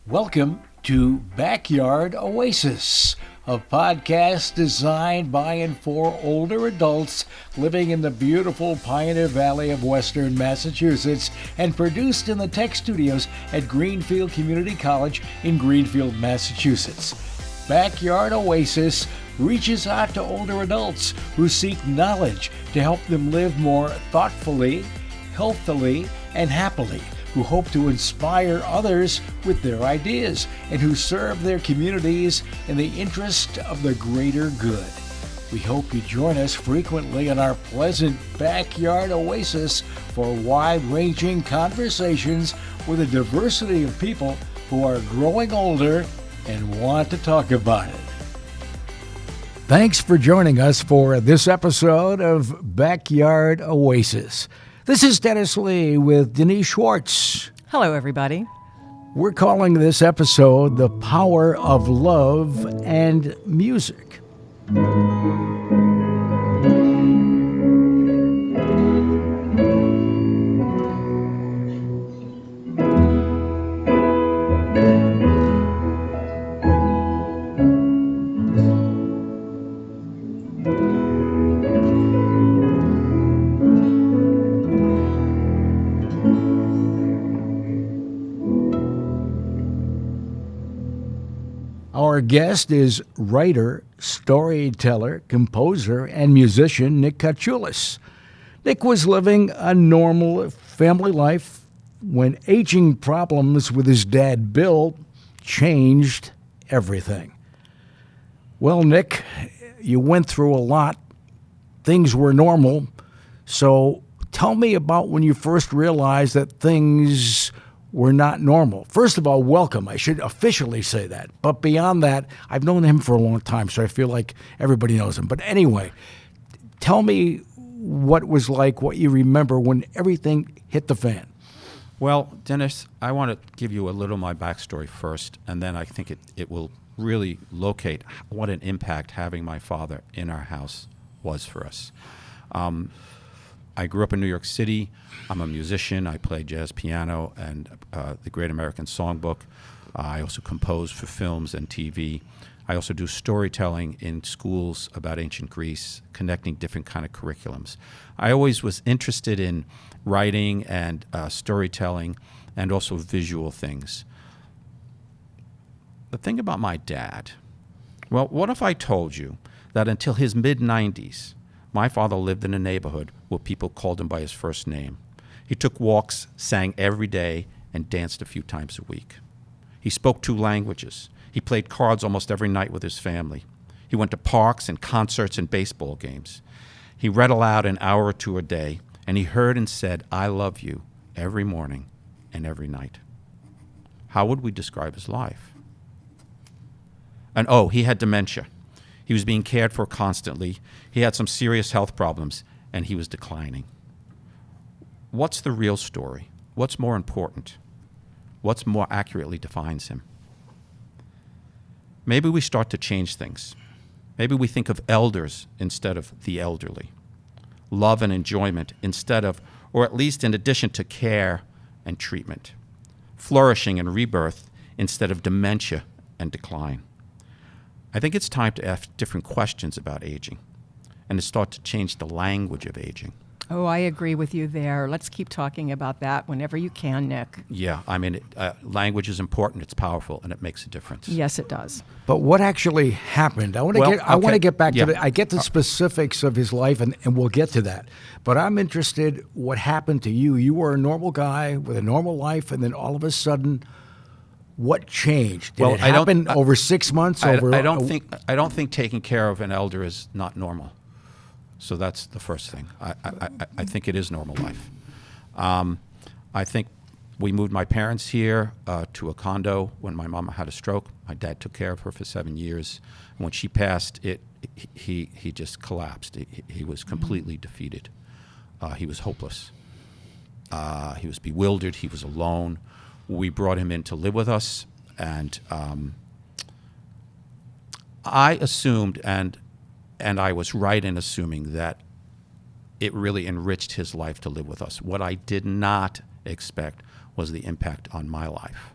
Welcome to Backyard Oasis, a podcast designed by and for older adults living in the beautiful Pioneer Valley of Western Massachusetts and produced in the tech studios at Greenfield Community College in Greenfield, Massachusetts. Backyard Oasis reaches out to older adults who seek knowledge to help them live more thoughtfully, healthily, and happily, who hope to inspire others with their ideas, and who serve their communities in the interest of the greater good. We hope you join us frequently in our pleasant backyard oasis for wide-ranging conversations with a diversity of people who are growing older and want to talk about it. Thanks for joining us for this episode of Backyard Oasis. This is Dennis Lee with Denise Schwartz. Hello, everybody. We're calling this episode The Power of Love and Music. Our guest is writer, storyteller, composer, and musician Nick Katsoulis. Nick was living a normal family life when aging problems with his dad, Bill, changed everything. Well, Nick, you went through a lot. Things were normal. So tell me about when you first realized that things were not normal. First of all, welcome. I should officially say that. But beyond that, I've known him for a long time, so I feel like everybody knows him. But anyway, tell me what it was like, what you remember when everything hit the fan. Well, Dennis, I want to give you a little of my backstory first, and then I think it will really locate what an impact having my father in our house was for us. I grew up in New York City. I'm a musician. I play jazz piano and the Great American Songbook. I also compose for films and TV. I also do storytelling in schools about ancient Greece, connecting different kind of curriculums. I always was interested in writing and storytelling and also visual things. The thing about my dad, well, what if I told you that until his mid-90s, my father lived in a neighborhood where people called him by his first name. He took walks, sang every day, and danced a few times a week. He spoke 2 languages. He played cards almost every night with his family. He went to parks and concerts and baseball games. He read aloud an hour or 2 a day, and he heard and said, "I love you," every morning and every night. How would we describe his life? And he had dementia. He was being cared for constantly. He had some serious health problems, and he was declining. What's the real story? What's more important? What's more accurately defines him? Maybe we start to change things. Maybe we think of elders instead of the elderly. Love and enjoyment instead of, or at least in addition to, care and treatment. Flourishing and rebirth instead of dementia and decline. I think it's time to ask different questions about aging and to start to change the language of aging. Oh, I agree with you there. Let's keep talking about that whenever you can, Nick. Yeah, I mean, language is important, it's powerful, and it makes a difference. Yes, it does. But what actually happened? I want to get back to I get the specifics of his life, and we'll get to that. But I'm interested what happened to you. You were a normal guy with a normal life, and then all of a sudden, what changed? Did it happen over 6 months? I don't think taking care of an elder is not normal. So that's the first thing. I think it is normal life. I think we moved my parents here to a condo when my mom had a stroke. My dad took care of her for 7 years. And when she passed, he just collapsed. He was completely defeated. He was hopeless. He was bewildered. He was alone. We brought him in to live with us, and I assumed, and I was right in assuming that it really enriched his life to live with us. What I did not expect was the impact on my life.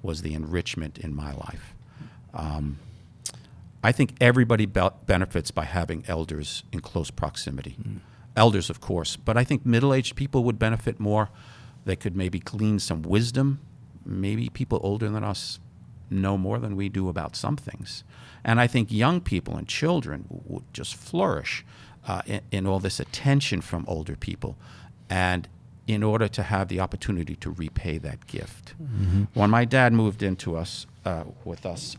was the enrichment in my life. I think everybody benefits by having elders in close proximity. Elders, of course, but I think middle-aged people would benefit more. They could maybe glean some wisdom. Maybe people older than us know more than we do about some things. And I think young people and children would just flourish in all this attention from older people, and in order to have the opportunity to repay that gift. When my dad moved into us, with us,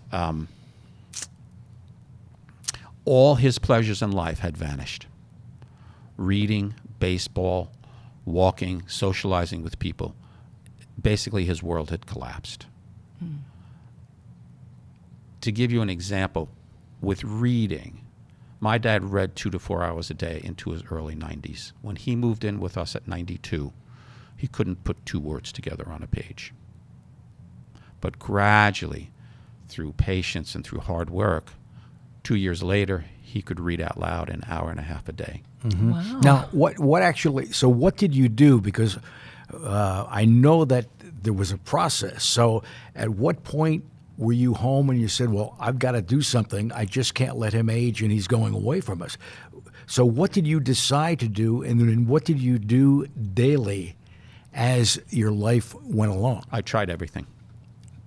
all his pleasures in life had vanished. Reading, baseball, walking, socializing with people. Basically, his world had collapsed. To give you an example, with reading, my dad read 2 to 4 hours a day into his early 90s. When he moved in with us at 92, he couldn't put 2 words together on a page. But gradually, through patience and through hard work, 2 years later, he could read out loud an hour and a half a day. Wow. Now, what actually? So, what did you do? Because I know that there was a process. So, at what point were you home and you said, "Well, I've got to do something. I just can't let him age, and he's going away from us." So, what did you decide to do, and then what did you do daily as your life went along? I tried everything.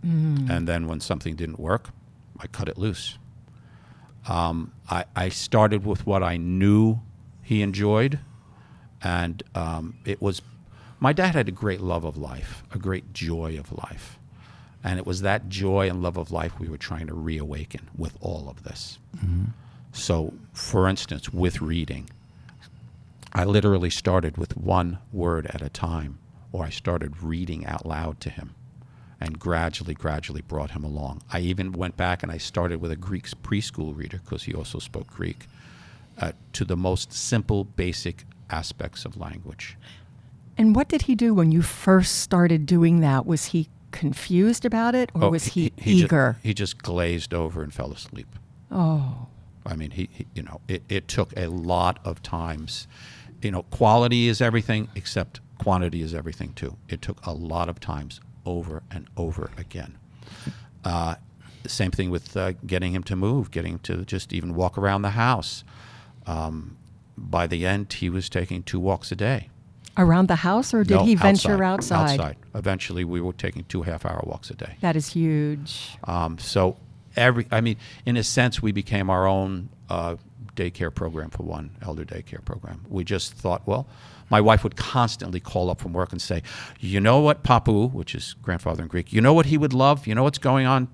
And then when something didn't work, I cut it loose. I started with what I knew he enjoyed, and it was, my dad had a great love of life, a great joy of life, and it was that joy and love of life we were trying to reawaken with all of this. So, for instance, with reading, I literally started with 1 word at a time, or I started reading out loud to him, and gradually brought him along. I even went back and I started with a Greek preschool reader, because he also spoke Greek, to the most simple, basic aspects of language. And what did he do when you first started doing that? Was he confused about it, or was he eager? He just glazed over and fell asleep. Oh. I mean, it took a lot of times. Quality is everything, except quantity is everything too. It took a lot of times, over and over again. The same thing with getting him to move, getting him to just even walk around the house. By the end, he was taking 2 walks a day. Around the house, or did he venture outside? Outside. Eventually, we were taking 2 half-hour walks a day. That is huge. So in a sense, we became our own daycare program for one, elder daycare program. We just thought, well, my wife would constantly call up from work and say, "You know what, Papu," which is grandfather in Greek, "you know what he would love? You know what's going on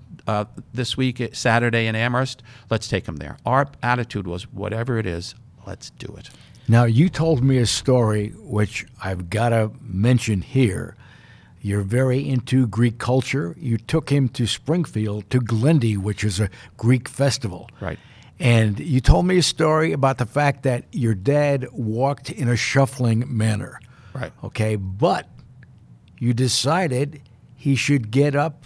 this week, Saturday in Amherst? Let's take him there." Our attitude was, whatever it is, let's do it. Now, you told me a story which I've got to mention here. You're very into Greek culture. You took him to Springfield, to Glendy, which is a Greek festival. Right. And you told me a story about the fact that your dad walked in a shuffling manner. Right. Okay, but you decided he should get up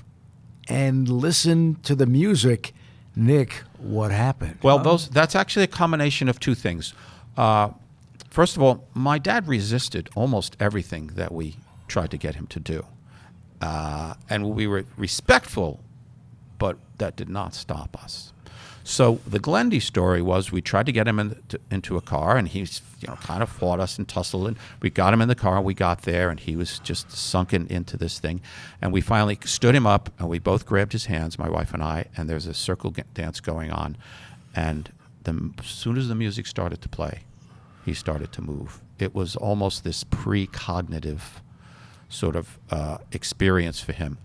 and listen to the music. Nick, what happened? Well, that's actually a combination of 2 things. First of all, my dad resisted almost everything that we tried to get him to do. And we were respectful, but that did not stop us. So the Glendy story was, we tried to get him into a car, and he's kind of fought us and tussled, and we got him in the car. We got there, and he was just sunken into this thing, and we finally stood him up, and we both grabbed his hands, my wife and I, and there's a circle dance going on, and as soon as the music started to play, he started to move. It was almost this precognitive sort of experience for him,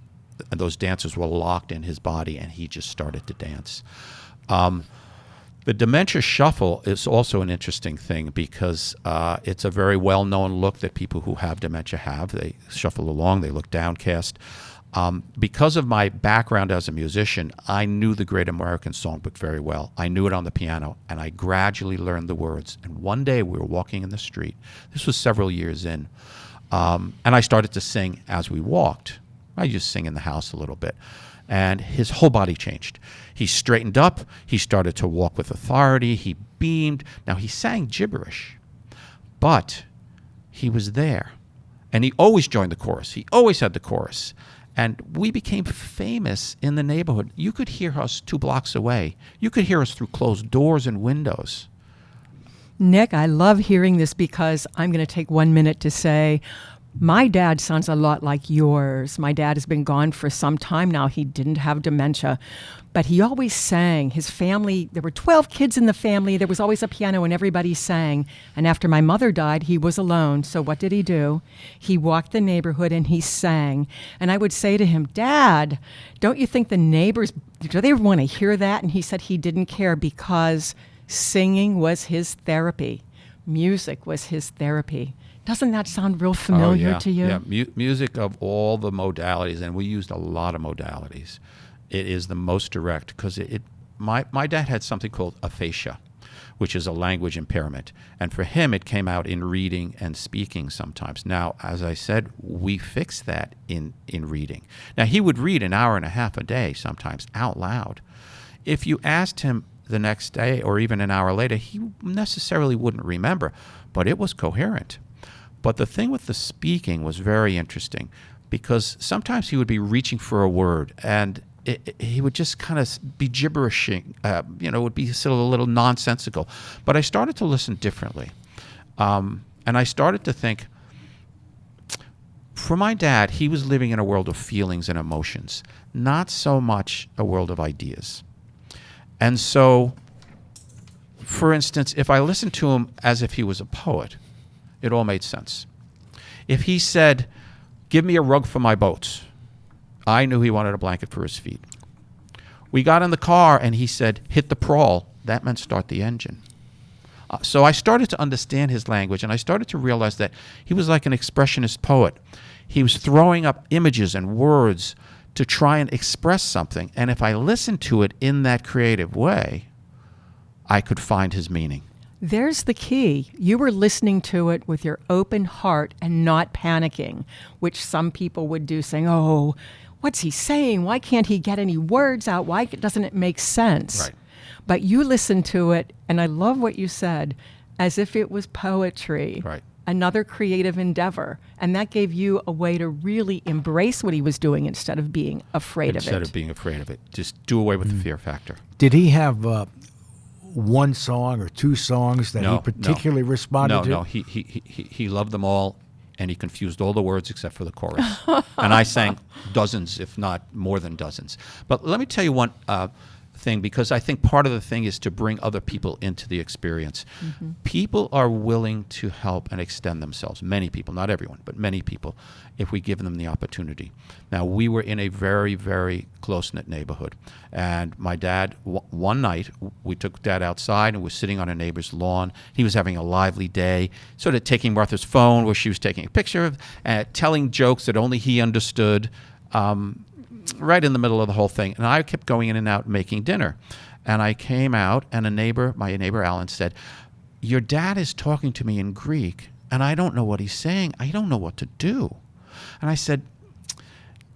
and those dancers were locked in his body, and he just started to dance. The dementia shuffle is also an interesting thing, because it's a very well-known look that people who have dementia have. They shuffle along, they look downcast. Because of my background as a musician, I knew the Great American Songbook very well. I knew it on the piano, and I gradually learned the words. And one day we were walking in the street. This was several years in. And I started to sing as we walked. I just sing in the house a little bit. And his whole body changed. He straightened up. He started to walk with authority. He beamed. Now, he sang gibberish, but he was there. And he always joined the chorus. He always had the chorus. And we became famous in the neighborhood. You could hear us 2 blocks away. You could hear us through closed doors and windows. Nick, I love hearing this because I'm going to take 1 minute to say my dad sounds a lot like yours. My dad has been gone for some time now. He didn't have dementia, but he always sang. His family, there were 12 kids in the family. There was always a piano and everybody sang. And after my mother died, he was alone. So what did he do? He walked the neighborhood and he sang. And I would say to him, Dad, don't you think the neighbors, do they want to hear that? And he said he didn't care because singing was his therapy. Music was his therapy. Doesn't that sound real familiar to you? Yeah, music of all the modalities, and we used a lot of modalities. It is the most direct because my dad had something called aphasia, which is a language impairment. And for him, it came out in reading and speaking sometimes. Now, as I said, we fixed that in reading. Now, he would read an hour and a half a day sometimes out loud. If you asked him the next day or even an hour later, he necessarily wouldn't remember, but it was coherent. But the thing with the speaking was very interesting because sometimes he would be reaching for a word and he would just kind of be gibberishing, it would be sort of a little nonsensical. But I started to listen differently. And I started to think, for my dad, he was living in a world of feelings and emotions, not so much a world of ideas. And so, for instance, if I listened to him as if he was a poet, it all made sense. If he said, give me a rug for my boats, I knew he wanted a blanket for his feet. We got in the car and he said, hit the prawl. That meant start the engine. So I started to understand his language and I started to realize that he was like an expressionist poet. He was throwing up images and words to try and express something. And if I listened to it in that creative way, I could find his meaning. There's the key. You were listening to it with your open heart and not panicking, which some people would do, saying, oh, what's he saying? Why can't he get any words out? Why doesn't it make sense? Right. But you listened to it, and I love what you said, as if it was poetry, Right. Another creative endeavor. And that gave you a way to really embrace what he was doing instead of being afraid of it. Instead of being afraid of it. Just do away with the fear factor. Did he have one song or 2 songs that he particularly responded to? No, he loved them all, and he confused all the words except for the chorus. And I sang dozens, if not more than dozens. But let me tell you one thing, because I think part of the thing is to bring other people into the experience. Mm-hmm. People are willing to help and extend themselves. Many people, not everyone, but many people, if we give them the opportunity. Now, we were in a very, very close-knit neighborhood. And my dad, one night, we took Dad outside and was sitting on a neighbor's lawn. He was having a lively day, sort of taking Martha's phone where she was taking a picture of, telling jokes that only he understood, right in the middle of the whole thing. And I kept going in and out making dinner. And I came out, and my neighbor Alan said, your dad is talking to me in Greek, and I don't know what he's saying. I don't know what to do. And I said,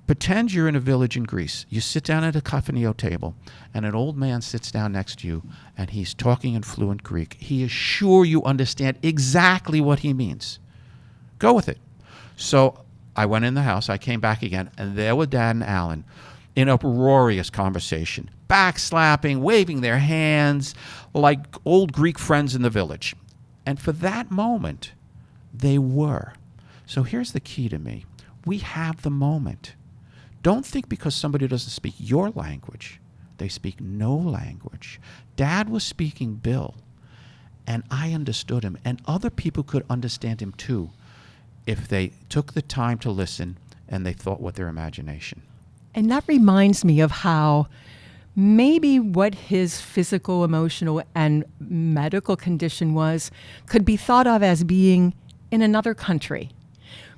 pretend you're in a village in Greece. You sit down at a cafaneo table, and an old man sits down next to you, and he's talking in fluent Greek. He is sure you understand exactly what he means. Go with it. So I went in the house. I came back again, and there were Dad and Alan in uproarious conversation, backslapping, waving their hands like old Greek friends in the village. And for that moment, they were. So here's the key to me. We have the moment. Don't think because somebody doesn't speak your language, they speak no language. Dad was speaking Bill, and I understood him, and other people could understand him too if they took the time to listen and they thought with their imagination. And that reminds me of how maybe what his physical, emotional, and medical condition was could be thought of as being in another country.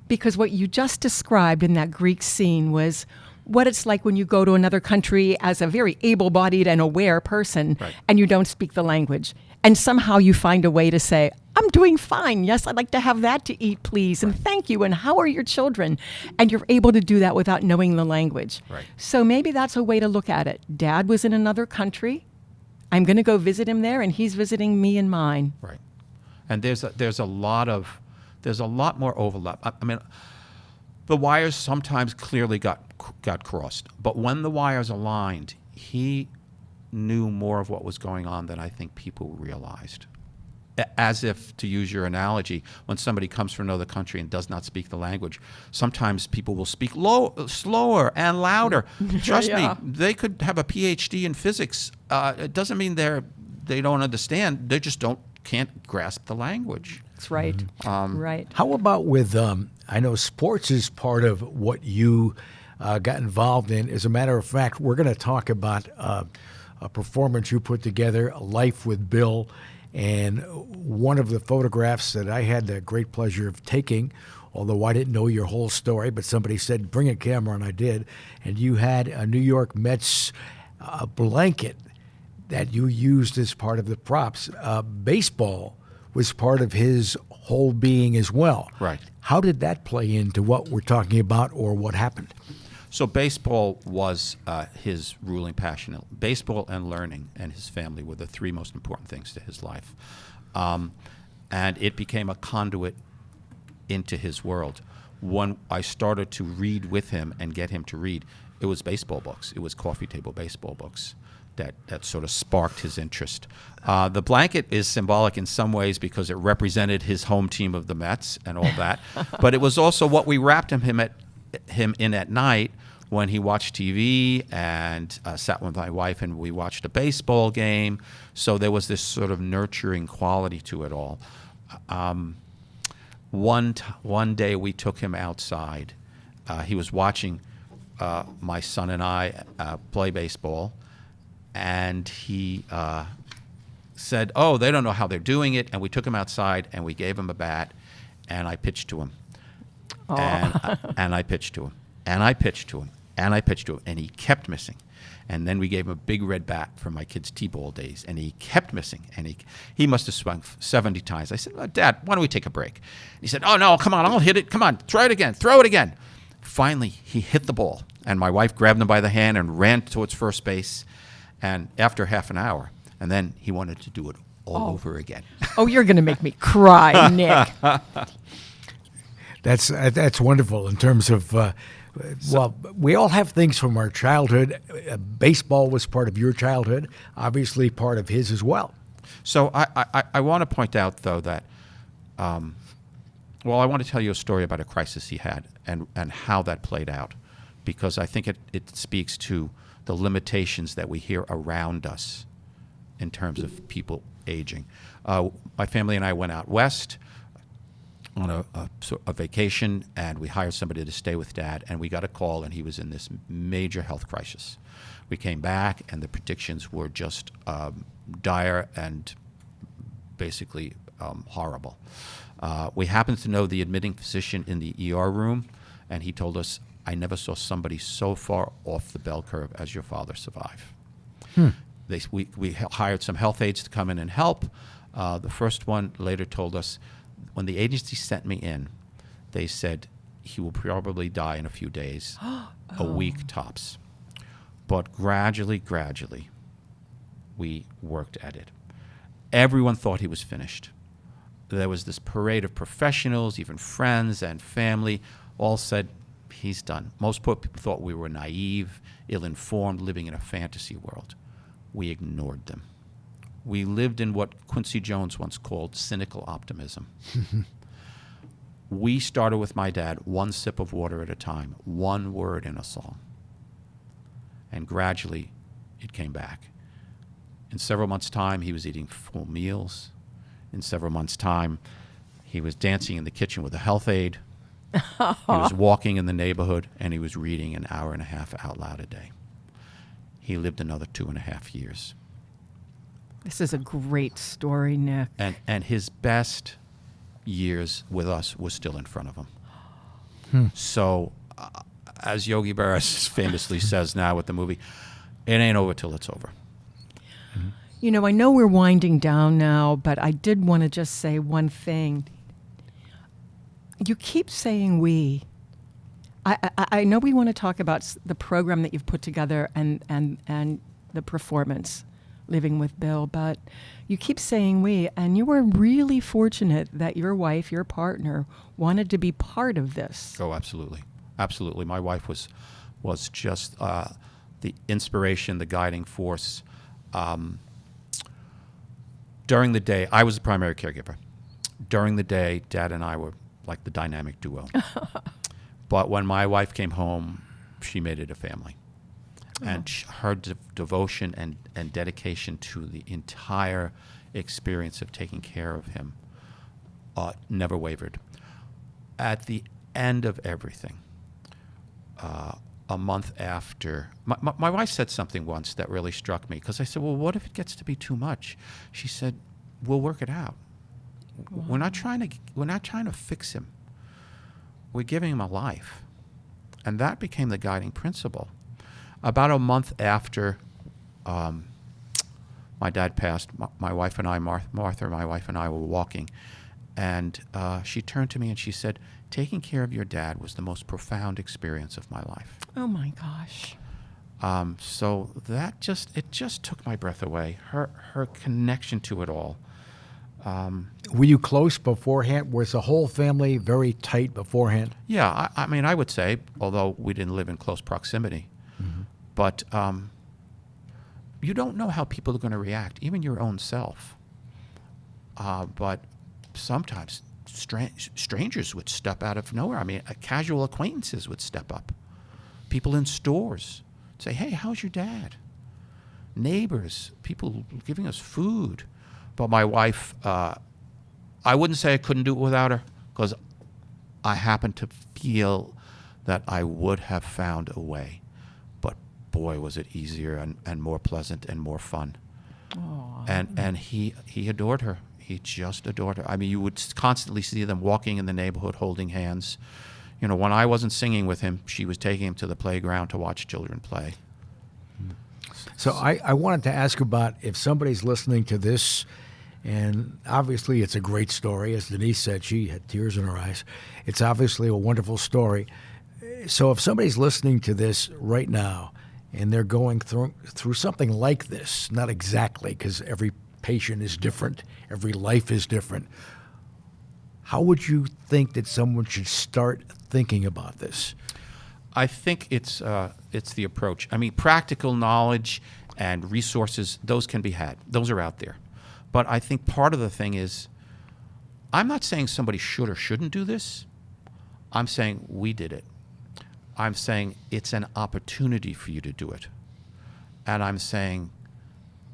Because what you just described in that Greek scene was what it's like when you go to another country as a very able-bodied and aware person, right, and you don't speak the language. And somehow you find a way to say, I'm doing fine. Yes, I'd like to have that to eat, please. And thank you. And how are your children? And you're able to do that without knowing the language. Right. So maybe that's a way to look at it. Dad was in another country. I'm going to go visit him there, and he's visiting me in mine. Right. And there's a lot more overlap. I mean, The wires sometimes clearly got crossed, but when the wires aligned, he knew more of what was going on than I think people realized. As if, to use your analogy, when somebody comes from another country and does not speak the language, sometimes people will speak slower and louder. Trust me, they could have a PhD in physics. It doesn't mean they don't understand. They just can't grasp the language. That's right. Right. How about with, I know sports is part of what you got involved in. As a matter of fact, we're going to talk about a performance you put together, Life with Bill. And one of the photographs that I had the great pleasure of taking, although I didn't know your whole story, but somebody said, bring a camera, and I did. And you had a New York Mets blanket that you used as part of the props. Baseball was part of his whole being as well. Right. How did that play into what we're talking about or what happened? So baseball was his ruling passion. Baseball and learning and his family were the three most important things to his life. And it became a conduit into his world. When I started to read with him and get him to read, it was baseball books. It was coffee table baseball books that sort of sparked his interest. The blanket is symbolic in some ways because it represented his home team of the Mets and all that. But it was also what we wrapped him in at night when he watched TV and sat with my wife and we watched a baseball game. So there was this sort of nurturing quality to it all. One day we took him outside. He was watching my son and I play baseball, and he said, "Oh, they don't know how they're doing it." And we took him outside and we gave him a bat, and I pitched to him. And I pitched to him, and I pitched to him, and I pitched to him, and he kept missing. And then we gave him a big red bat from my kid's T-ball days, and he kept missing. And he must have swung 70 times. I said, "Dad, why don't we take a break?" He said, "Oh, no, come on, I'll hit it. Come on, try it again. Throw it again." Finally, he hit the ball, and my wife grabbed him by the hand and ran towards first base. And after half an hour, and then he wanted to do it all over again. Oh, you're going to make me cry, Nick. That's wonderful in terms of, well, we all have things from our childhood. Baseball was part of your childhood, obviously part of his as well. So I want to point out, though, that, I want to tell you a story about a crisis he had and how that played out, because I think it speaks to the limitations that we hear around us in terms of people aging. My family and I went out west on a vacation, and we hired somebody to stay with Dad, and we got a call, and he was in this major health crisis. We came back, and the predictions were just dire and basically horrible. We happened to know the admitting physician in the ER room, and he told us, "I never saw somebody so far off the bell curve as your father survive." We hired some health aides to come in and help. The first one later told us, when the agency sent me in, they said he will probably die in a few days, a week tops. But gradually, we worked at it. Everyone thought he was finished. There was this parade of professionals, even friends and family, all said, "He's done." Most poor people thought we were naive, ill-informed, living in a fantasy world. We ignored them. We lived in what Quincy Jones once called cynical optimism. We started with my dad, one sip of water at a time, one word in a song. And gradually, it came back. In several months' time, he was eating full meals. In several months' time, he was dancing in the kitchen with a health aide. He was walking in the neighborhood, and he was reading an hour and a half out loud a day. He lived another 2.5 years. This is a great story, Nick. And his best years with us was still in front of him. So, as Yogi Berra famously says now with the movie, it ain't over till it's over. You know, I know we're winding down now, but I did want to just say one thing. You keep saying we. I know we want to talk about the program that you've put together and the performance, Living with Bill, but you keep saying we, and you were really fortunate that your wife, your partner, wanted to be part of this. Oh, absolutely. Absolutely. My wife was just the inspiration, the guiding force. During the day, I was the primary caregiver. During the day, Dad and I were like the dynamic duo. But when my wife came home, she made it a family. And her devotion and dedication to the entire experience of taking care of him never wavered. At the end of everything, a month after, my wife said something once that really struck me, because I said, well, what if it gets to be too much? She said, we'll work it out. Wow. We're not trying to fix him. We're giving him a life. And that became the guiding principle. About a month after my dad passed, my wife and I, Martha, my wife and I were walking, and she turned to me and she said, taking care of your dad was the most profound experience of my life. Oh my gosh. So that just took my breath away. Her connection to it all. Were you close beforehand? Was the whole family very tight beforehand? Yeah, I mean, I would say, although we didn't live in close proximity, but you don't know how people are going to react, even your own self. But sometimes strangers would step out of nowhere. I mean, casual acquaintances would step up. People in stores say, hey, how's your dad? Neighbors, people giving us food. But my wife, I wouldn't say I couldn't do it without her, because I happen to feel that I would have found a way. But boy, was it easier and more pleasant and more fun. Aww. And he adored her. He just adored her. I mean, you would constantly see them walking in the neighborhood holding hands. You know, when I wasn't singing with him, she was taking him to the playground to watch children play. So I wanted to ask about, if somebody's listening to this, and obviously it's a great story. As Denise said, she had tears in her eyes. It's obviously a wonderful story. So if somebody's listening to this right now and they're going through something like this, not exactly, because every patient is different, every life is different, how would you think that someone should start thinking about this? I think it's the approach. I mean, practical knowledge and resources, those can be had. Those are out there. But I think part of the thing is, I'm not saying somebody should or shouldn't do this. I'm saying we did it. I'm saying it's an opportunity for you to do it. And I'm saying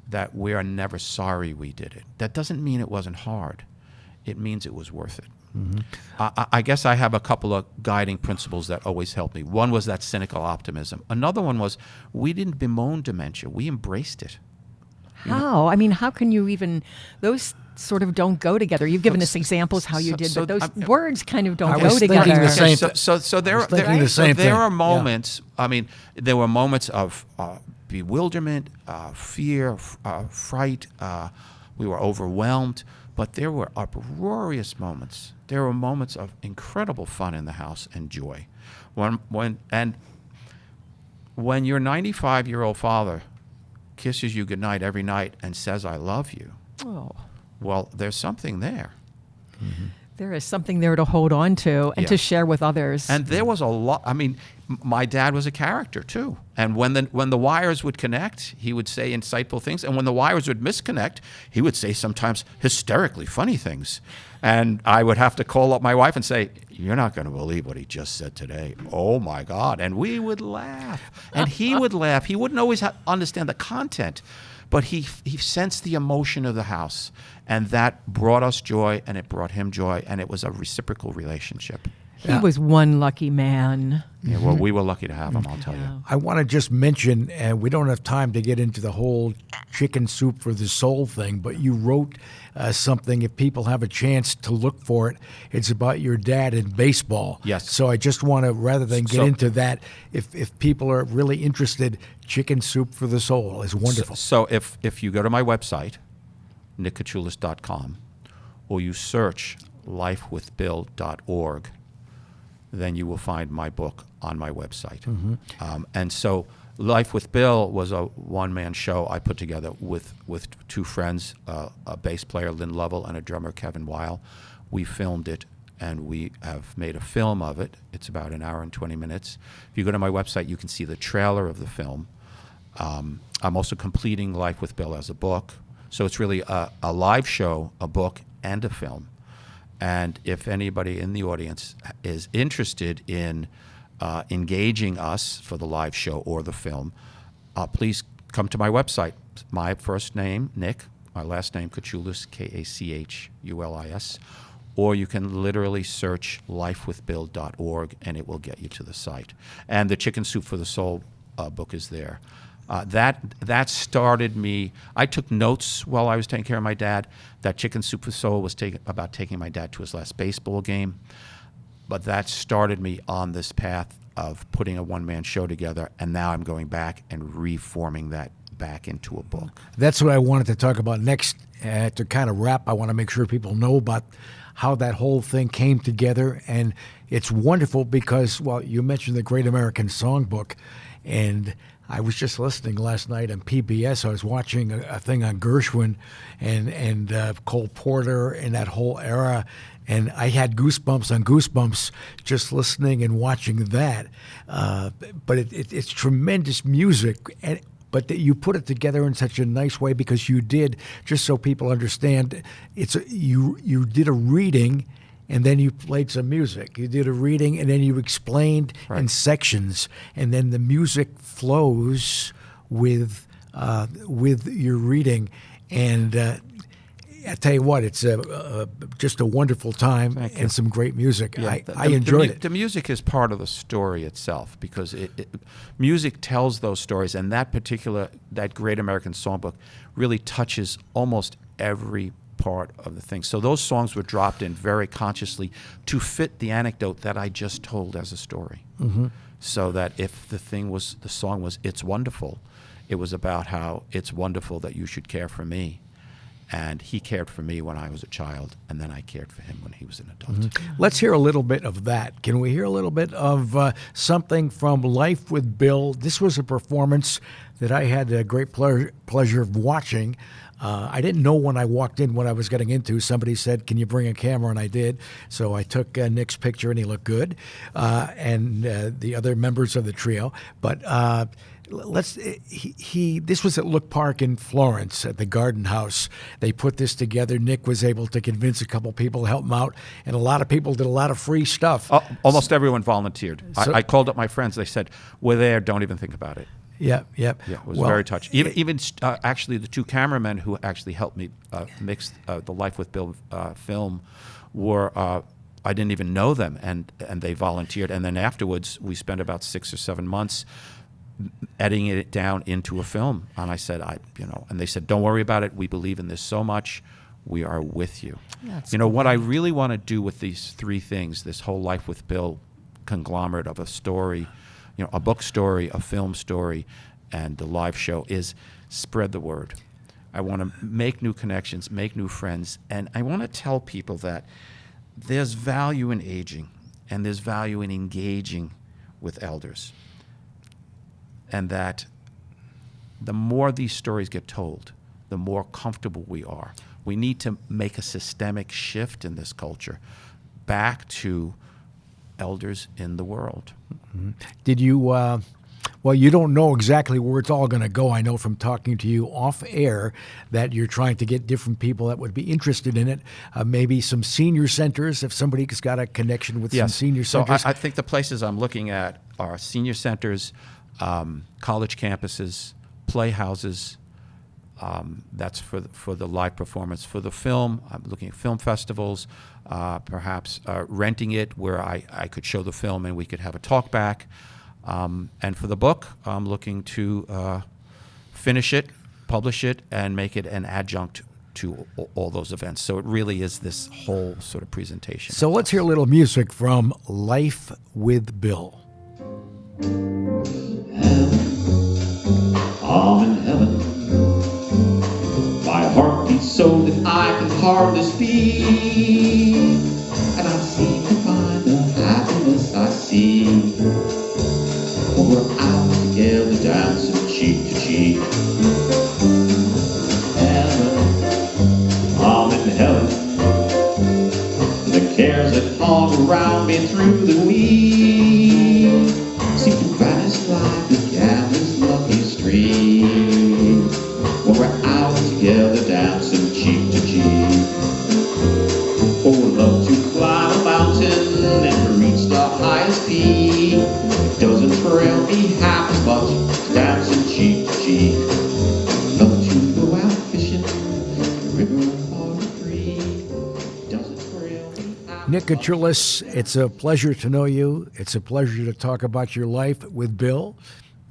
that we are never sorry we did it. That doesn't mean it wasn't hard. It means it was worth it. Mm-hmm. I guess I have a couple of guiding principles that always help me. One was that cynical optimism. Another one was, we didn't bemoan dementia. We embraced it. How? I mean, how can you even, those sort of don't go together. You've given us examples how you did, but those words kind of don't go together. The same so there are moments, I mean, there were moments of bewilderment, fear, fright. We were overwhelmed, but there were uproarious moments. There were moments of incredible fun in the house and joy. When your 95-year-old father kisses you goodnight every night and says, I love you, well, there's something there. Mm-hmm. There is something there to hold on to and to share with others. And there was a lot. I mean, my dad was a character too. And when the wires would connect, he would say insightful things. And when the wires would misconnect, he would say sometimes hysterically funny things. And I would have to call up my wife and say, you're not going to believe what he just said today. Oh my God. And we would laugh. And he would laugh. He wouldn't always understand the content, but he sensed the emotion of the house. And that brought us joy, and it brought him joy, and it was a reciprocal relationship. He was one lucky man. Yeah, well, we were lucky to have him, I'll tell you. I want to just mention, and we don't have time to get into the whole chicken soup for the soul thing, but you wrote something, if people have a chance to look for it, it's about your dad in baseball. Yes. So I just want to, rather than get into that, if people are really interested, Chicken Soup for the Soul is wonderful. So if you go to my website, nickotulis.com, or you search lifewithbill.org, then you will find my book on my website. Mm-hmm. And so Life with Bill was a one-man show I put together with two friends, a bass player, Lynn Lovell, and a drummer, Kevin Weil. We filmed it and we have made a film of it. It's about an hour and 20 minutes. If you go to my website, you can see the trailer of the film. I'm also completing Life with Bill as a book. So it's really a live show, a book, and a film. And if anybody in the audience is interested in engaging us for the live show or the film, please come to my website. My first name, Nick, my last name, Kachulis, Kachulis, or you can literally search lifewithbill.org and it will get you to the site. And the Chicken Soup for the Soul book is there. That started me. I took notes while I was taking care of my dad. That Chicken Soup for the Soul was about taking my dad to his last baseball game. But that started me on this path of putting a one-man show together, and now I'm going back and reforming that back into a book. That's what I wanted to talk about next. To kind of wrap, I want to make sure people know about how that whole thing came together. And it's wonderful because, well, you mentioned the Great American Songbook, and I was just listening last night on PBS. I was watching a thing on Gershwin and Cole Porter and that whole era, and I had goosebumps on goosebumps just listening and watching that. But it's tremendous music, but that you put it together in such a nice way because you did, just so people understand, you did a reading. And then you played some music. You did a reading, and then you explained in sections, and then the music flows with your reading. And I tell you what, it's just a wonderful time and some great music. Yeah, I enjoyed it. The music is part of the story itself because music tells those stories, and that Great American Songbook really touches almost every part of the thing. So those songs were dropped in very consciously to fit the anecdote that I just told as a story. Mm-hmm. So that if the song was "It's Wonderful," it was about how it's wonderful that you should care for me. And he cared for me when I was a child, and then I cared for him when he was an adult. Mm-hmm. Let's hear a little bit of that. Can we hear a little bit of something from Life with Bill? This was a performance that I had a great pleasure of watching. I didn't know when I walked in what I was getting into. Somebody said, "Can you bring a camera?" And I did. So I took Nick's picture, and he looked good, and the other members of the trio. But this was at Look Park in Florence at the Garden House. They put this together. Nick was able to convince a couple people to help him out, and a lot of people did a lot of free stuff. Almost everyone volunteered. I called up my friends. They said, "We're there. Don't even think about it." Yeah. It was very touching. Even actually, the two cameramen who actually helped me mix the Life with Bill film were I didn't even know them, and they volunteered. And then afterwards, we spent about 6 or 7 months editing it down into a film. And I said, and they said, "Don't worry about it. We believe in this so much. We are with you." What I really want to do with these three things, this whole Life with Bill conglomerate of a story, a book story, a film story, and the live show, is spread the word. I want to make new connections, make new friends, and I want to tell people that there's value in aging, and there's value in engaging with elders, and that the more these stories get told, the more comfortable we are. We need to make a systemic shift in this culture back to elders in the world. Mm-hmm. Did you, well, you don't know exactly where it's all going to go. I know from talking to you off air that you're trying to get different people that would be interested in it. Maybe some senior centers, if somebody's got a connection with some senior centers. So I think the places I'm looking at are senior centers, college campuses, playhouses. That's for the live performance. For the film, I'm looking at film festivals, perhaps renting it where I could show the film and we could have a talk back. And for the book, I'm looking to finish it, publish it, and make it an adjunct to all those events. So it really is this whole sort of presentation. So let's hear a little music from Life with Bill. I'm in heaven. My heart beats so that I can hardly speak, and I seem to find the happiness I see when we're out together dancing cheek to cheek. Heaven, I'm in heaven. The cares at home around me through the week seem to vanish like the gambler's lucky streak when we're out together dancing cheek to cheek. Oh, love to climb a mountain and reach the highest peak. It doesn't thrill me half as much as dancing cheek to cheek. Love to go out fishing, the river or the creek. Doesn't thrill me half Nick as much. Kachulis, it's a pleasure to know you. It's a pleasure to talk about your life with Bill.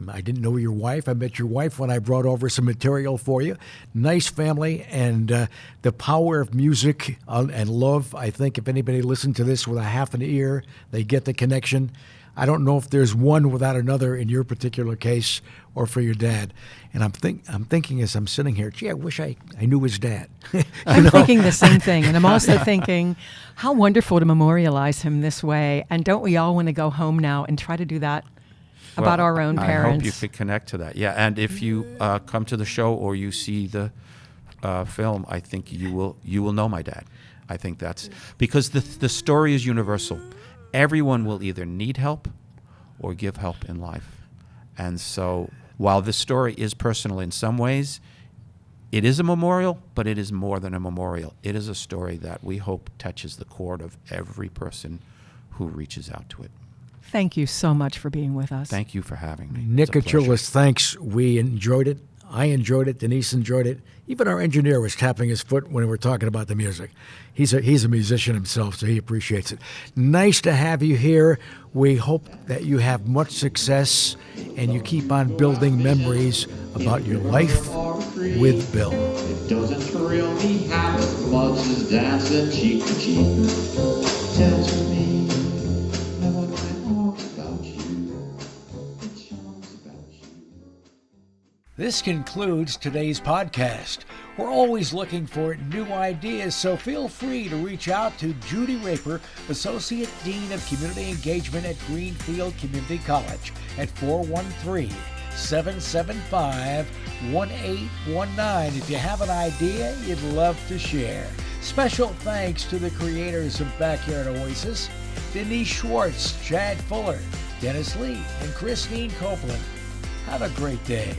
I didn't know your wife. I met your wife when I brought over some material for you. Nice family, and the power of music and love. I think if anybody listened to this with a half an ear, they get the connection. I don't know if there's one without another in your particular case or for your dad. And I'm thinking as I'm sitting here, gee, I wish I knew his dad. I'm thinking the same thing. And I'm also thinking, how wonderful to memorialize him this way. And don't we all want to go home now and try to do that about our own parents? I hope you could connect to that. Yeah, and if you come to the show or you see the film, I think you will know my dad. I think that's because the story is universal. Everyone will either need help or give help in life. And so while this story is personal in some ways, it is a memorial, but it is more than a memorial. It is a story that we hope touches the chord of every person who reaches out to it. Thank you so much for being with us. Thank you for having me. Nick It's a pleasure. Kachulis, thanks. We enjoyed it. I enjoyed it. Denise enjoyed it. Even our engineer was tapping his foot when we were talking about the music. He's a musician himself, so he appreciates it. Nice to have you here. We hope that you have much success and you keep on building memories about your life with Bill. It doesn't thrill me half as much as dancing cheek to cheek. Dance with me, know what my arms about you. It charms about you. This concludes today's podcast. We're always looking for new ideas, so feel free to reach out to Judy Raper, Associate Dean of Community Engagement at Greenfield Community College at 413-775-1819. If you have an idea you'd love to share. Special thanks to the creators of Backyard Oasis, Denise Schwartz, Chad Fuller, Dennis Lee, and Christine Copeland. Have a great day.